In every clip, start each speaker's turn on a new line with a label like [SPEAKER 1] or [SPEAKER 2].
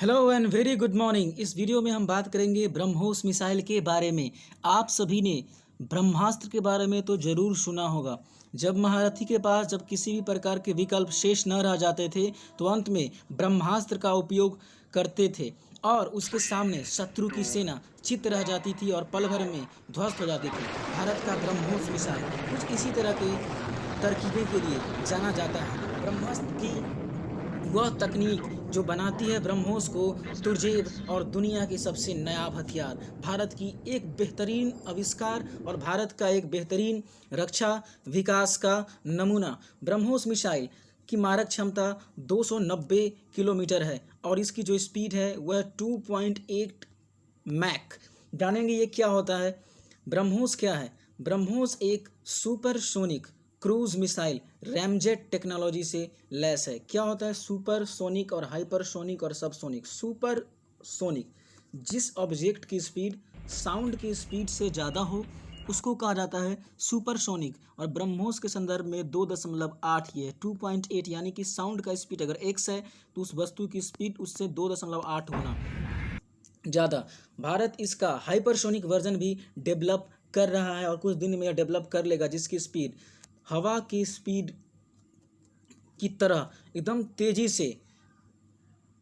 [SPEAKER 1] Hello and very good morning. इस video में हम बात करेंगे ब्रह्मोस मिसाइल के बारे में। आप सभी ने ब्रह्मास्त्र के बारे में तो ज़रूर सुना होगा। जब महारथी के पास जब किसी भी प्रकार के विकल्प शेष न रह जाते थे तो अंत में ब्रह्मास्त्र का उपयोग करते थे और उसके सामने शत्रु की सेना चित रह जाती थी और पल भर में ध्वस्त हो जाती थी। भारत का ब्रह्मोस मिसाइल कुछ इसी तरह के तरकीबें के लिए जाना जाता है। ब्रह्मास्त्र की वह तकनीक जो बनाती है ब्रह्मोस को तुर्जेब और दुनिया की सबसे नायाब हथियार, भारत की एक बेहतरीन आविष्कार और भारत का एक बेहतरीन रक्षा विकास का नमूना। ब्रह्मोस मिसाइल की मारक क्षमता 290 किलोमीटर है और इसकी जो स्पीड है वह 2.8 मैक। जानेंगे ये क्या होता है, ब्रह्मोस क्या है। ब्रह्मोस एक supersonic cruise missile ramjet technology से लैस है। क्या होता है सुपरसोनिक और हाइपरसोनिक और सबसोनिक। सुपरसोनिक जिस ऑब्जेक्ट की स्पीड साउंड की स्पीड से ज़्यादा हो उसको कहा जाता है सुपरसोनिक। और ब्रह्मोस के संदर्भ में 2.8 ये 2.8 यानी कि साउंड का स्पीड अगर x है तो उस वस्तु की स्पीड उससे 2.8 होना ज़्यादा। भारत इसका हाइपरसोनिक वर्जन भी डेवलप कर रहा है और कुछ दिन में यह डेवलप कर लेगा जिसकी स्पीड हवा की स्पीड की तरह एकदम तेज़ी से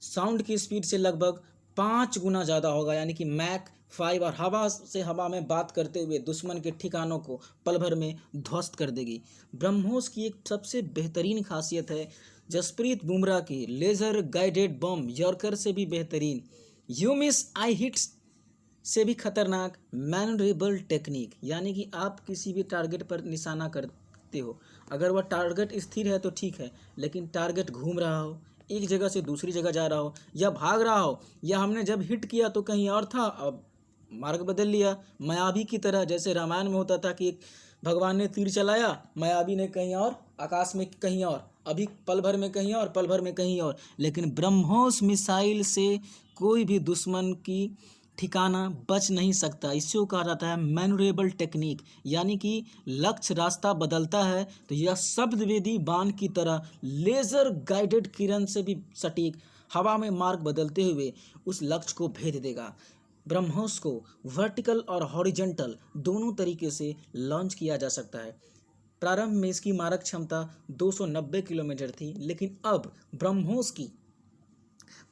[SPEAKER 1] साउंड की स्पीड से लगभग 5 गुना ज़्यादा होगा, यानी कि मैक 5। और हवा से हवा में बात करते हुए दुश्मन के ठिकानों को पल भर में ध्वस्त कर देगी। ब्रह्मोस की एक सबसे बेहतरीन खासियत है जसप्रीत बुमराह की लेज़र गाइडेड बम यॉर्कर से भी बेहतरीन, यू मिस आई हिट्स से भी खतरनाक मैनरेबल टेक्निक। यानी कि आप किसी भी टारगेट पर निशाना करते हो, अगर वह टारगेट स्थिर है तो ठीक है, लेकिन टारगेट घूम रहा हो, एक जगह से दूसरी जगह जा रहा हो या भाग रहा हो, या हमने जब हिट किया तो कहीं और था अब मार्ग बदल लिया, मायावी की तरह। जैसे रामायण में होता था कि भगवान ने तीर चलाया, मायावी ने कहीं और, आकाश में कहीं और, अभी पल भर में कहीं और, पल भर में कहीं और। लेकिन ब्रह्मोस मिसाइल से कोई भी दुश्मन की ठिकाना बच नहीं सकता। इसको कहा जाता है मैनूरेबल टेक्निक, यानी कि लक्ष्य रास्ता बदलता है तो यह शब्दवेदी बाण की तरह लेज़र गाइडेड किरण से भी सटीक हवा में मार्ग बदलते हुए उस लक्ष्य को भेद देगा। ब्रह्मोस को वर्टिकल और हॉरिजॉन्टल दोनों तरीके से लॉन्च किया जा सकता है। प्रारंभ में इसकी मारक क्षमता 290 किलोमीटर थी, लेकिन अब ब्रह्मोस की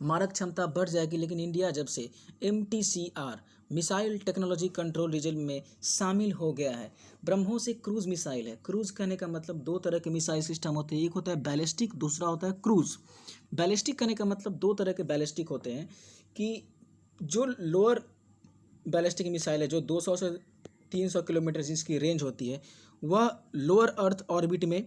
[SPEAKER 1] मारक क्षमता बढ़ जाएगी। लेकिन इंडिया जब से MTCR missile technology control region में शामिल हो गया है। ब्रह्मोस एक क्रूज मिसाइल है। क्रूज कहने का मतलब दो तरह के मिसाइल सिस्टम होते हैं, एक होता है बैलिस्टिक, दूसरा होता है क्रूज। बैलिस्टिक कहने का मतलब दो तरह के बैलिस्टिक होते हैं कि जो लोअर बैलिस्टिक मिसाइल है जो 200 से 300 किलोमीटर जिसकी रेंज होती है वह लोअर अर्थ ऑर्बिट में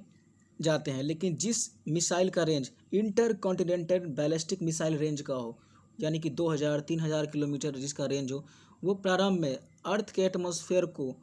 [SPEAKER 1] जाते हैं, लेकिन जिस मिसाइल का range inter continental ballistic missile range का हो, यानी कि 2000-3000 किलोमीटर जिसका रेंज हो, वो प्रारंभ में अर्थ के एटमॉस्फेयर को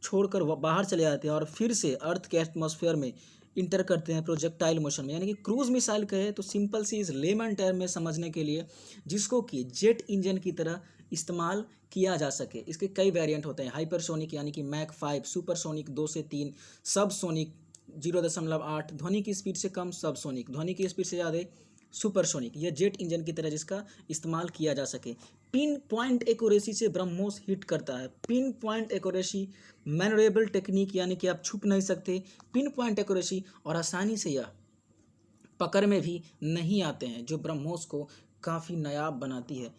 [SPEAKER 1] छोड़कर बाहर चले जाते हैं और फिर से अर्थ के एटमॉस्फेयर में इंटर करते हैं प्रोजेक्टाइल मोशन में। यानी कि क्रूज मिसाइल कहे तो सिंपल सी इस लेमन टर्म में समझने के लिए, जिसको कि जेट इंजन की तरह इस्तेमाल किया जा सके। इसके कई वेरिएंट होते हैं, हाइपरसोनिक यानी कि मैक 5, सुपरसोनिक 2 से 3, सबसोनिक 0.8, ध्वनि की स्पीड से कम सबसोनिक, ध्वनि की स्पीड से ज़्यादा सुपरसोनिक। यह जेट इंजन की तरह जिसका इस्तेमाल किया जा सके। पिन पॉइंट एक्यूरेसी से ब्रह्मोस हिट करता है। पिन पॉइंट एक्यूरेसी मैनरेबल टेक्निक, यानी कि आप छुप नहीं सकते, पिन पॉइंट एक्यूरेसी, और आसानी से यह पकड़ में भी नहीं आते हैं, जो ब्रह्मोस को काफ़ी नायाब बनाती है।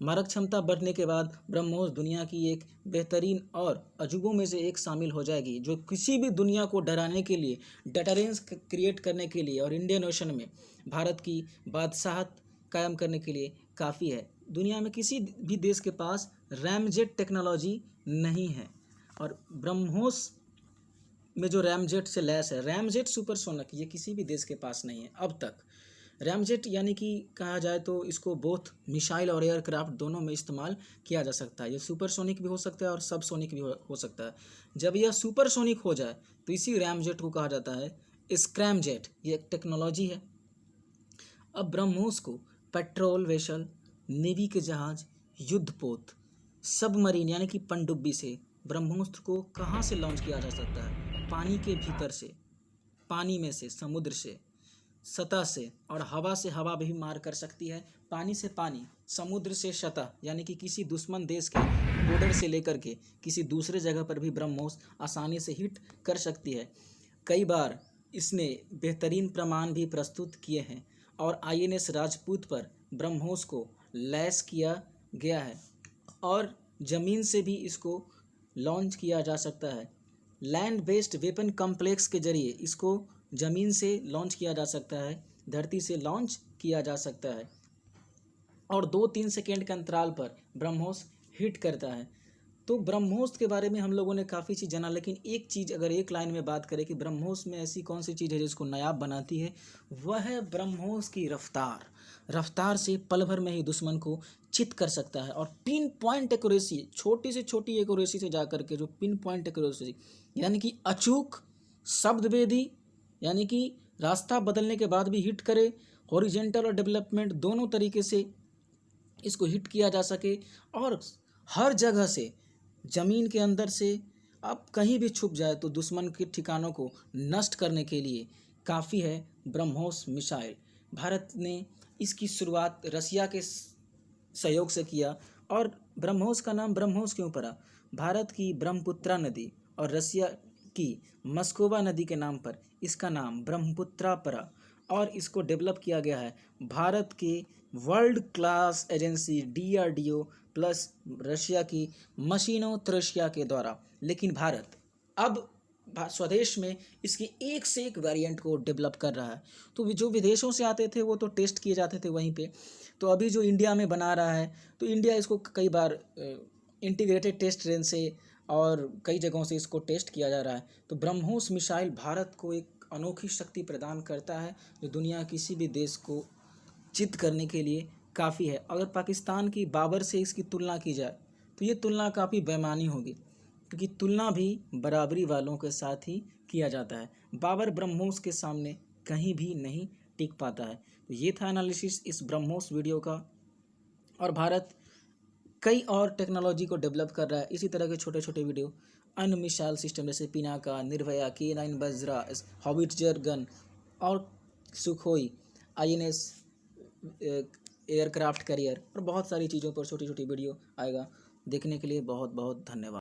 [SPEAKER 1] मारक क्षमता बढ़ने के बाद ब्रह्मोस दुनिया की एक बेहतरीन और अजूबों में से एक शामिल हो जाएगी, जो किसी भी दुनिया को डराने के लिए, डटरेंस क्रिएट करने के लिए और इंडियन ओशन में भारत की बादशाहत कायम करने के लिए काफ़ी है। दुनिया में किसी भी देश के पास रैमजेट टेक्नोलॉजी नहीं है, और ब्रह्मोस में जो रैमजेट से लैस है, रैमजेट सुपरसोनिक, ये किसी भी देश के पास नहीं है अब तक। रैमजेट यानी कि कहा जाए तो इसको बोथ मिसाइल और एयरक्राफ्ट दोनों में इस्तेमाल किया जा सकता है। ये सुपरसोनिक भी हो सकता है और सबसोनिक भी हो सकता है। जब यह सुपरसोनिक हो जाए तो इसी रैमजेट को कहा जाता है स्क्रैमजेट। ये एक टेक्नोलॉजी है। अब ब्रह्मोस को पेट्रोल वेसल, नेवी के जहाज, युद्धपोत, सबमरीन यानी कि पनडुब्बी से ब्रह्मोस्त्र को कहाँ से लॉन्च किया जा सकता है? पानी के भीतर से, पानी में से, समुद्र से, सतह से, और हवा से हवा भी मार कर सकती है। पानी से पानी, समुद्र से सतह, यानी कि किसी दुश्मन देश के बॉर्डर से लेकर के किसी दूसरे जगह पर भी ब्रह्मोस आसानी से हिट कर सकती है। कई बार इसने बेहतरीन प्रमाण भी प्रस्तुत किए हैं और INS राजपूत पर ब्रह्मोस को लैस किया गया है और ज़मीन से भी इसको लॉन्च किया जा सकता है। लैंड बेस्ड वेपन कॉम्प्लेक्स के जरिए इसको ज़मीन से लॉन्च किया जा सकता है, धरती से लॉन्च किया जा सकता है और 2-3 सेकेंड के अंतराल पर ब्रह्मोस हिट करता है। तो ब्रह्मोस के बारे में हम लोगों ने काफ़ी चीज़ जाना, लेकिन एक चीज़ अगर एक लाइन में बात करें कि ब्रह्मोस में ऐसी कौन सी चीज़ है जिसको नायाब बनाती है, वह है ब्रह्मोस की रफ्तार। रफ्तार से पल भर में ही दुश्मन को चित कर सकता है और पिन पॉइंट एक्यूरेसी, छोटी से छोटी एक्यूरेसी से जा कर के जो पिन पॉइंट एक्यूरेसी, यानी कि अचूक शब्दभेदी, यानी कि रास्ता बदलने के बाद भी हिट करे, हॉरिजेंटल और डेवलपमेंट दोनों तरीके से इसको हिट किया जा सके और हर जगह से, ज़मीन के अंदर से अब कहीं भी छुप जाए तो दुश्मन के ठिकानों को नष्ट करने के लिए काफ़ी है ब्रह्मोस मिसाइल। भारत ने इसकी शुरुआत रसिया के सहयोग से किया और ब्रह्मोस का नाम ब्रह्मोस क्यों पड़ा? भारत की ब्रह्मपुत्रा नदी और रसिया की मस्कोवा नदी के नाम पर इसका नाम ब्रह्मपुत्रा पड़ा और इसको डेवलप किया गया है भारत के world class agency DRDO plus Russia की मशीनों त्रशिया के द्वारा। लेकिन भारत अब स्वदेश में इसकी एक से एक वेरिएंट को डेवलप कर रहा है। तो जो विदेशों से आते थे वो तो टेस्ट किए जाते थे वहीं पे, तो अभी जो इंडिया में बना रहा है तो इंडिया इसको कई बार इंटीग्रेटेड टेस्ट रेंज से और कई जगहों से इसको टेस्ट किया जा रहा है। तो ब्रह्मोस मिसाइल भारत को एक अनोखी शक्ति प्रदान करता है जो दुनिया किसी भी देश को चित करने के लिए काफ़ी है। अगर पाकिस्तान की बाबर से इसकी तुलना की जाए तो ये तुलना काफ़ी बेमानी होगी, क्योंकि तुलना भी बराबरी वालों के साथ ही किया जाता है। बाबर ब्रह्मोस के सामने कहीं भी नहीं टिक पाता है। तो ये था एनालिसिस इस ब्रह्मोस वीडियो का और भारत कई और टेक्नोलॉजी को डेवलप कर रहा है। इसी तरह के छोटे छोटे वीडियो अन्य मिसाइल सिस्टम जैसे Pinaka, Nirbhaya, K9 Vajra, howitzer gun और सुखोई, INS एयरक्राफ्ट कैरियर और बहुत सारी चीज़ों पर छोटी छोटी वीडियो आएगा। देखने के लिए बहुत बहुत धन्यवाद।